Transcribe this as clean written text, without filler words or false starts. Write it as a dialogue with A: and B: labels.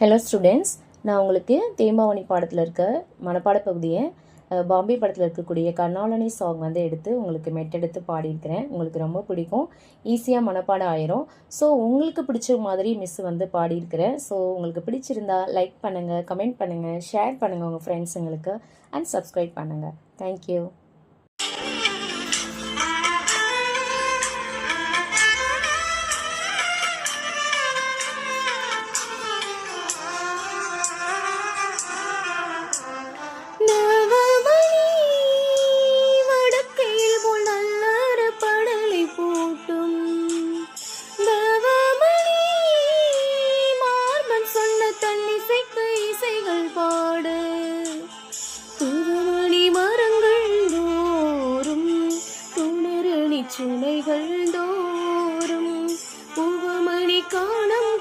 A: Hello students, நான் உங்களுக்கு தேம்பாவணி பாடத்தில் இருக்க மனப்பாட பகுதியை பாம்பே படத்தில் இருக்கக்கூடிய கர்ணாலனி சாங் வந்து எடுத்து உங்களுக்கு மெட்டெடுத்து பாடியிருக்கிறேன். உங்களுக்கு ரொம்ப பிடிக்கும், ஈஸியாக மனப்பாடம் ஆயிரும். ஸோ உங்களுக்கு பிடிச்ச மாதிரி மிஸ் வந்து பாடியிருக்கிறேன். ஸோ உங்களுக்கு பிடிச்சிருந்தா லைக் பண்ணுங்கள், கமெண்ட் பண்ணுங்கள், ஷேர் பண்ணுங்கள் உங்கள் ஃப்ரெண்ட்ஸுங்களுக்கு அண்ட் சப்ஸ்கிரைப் பண்ணுங்கள். தேங்க்யூ.
B: சுனைகள் தோறும் பூவமணி காணும்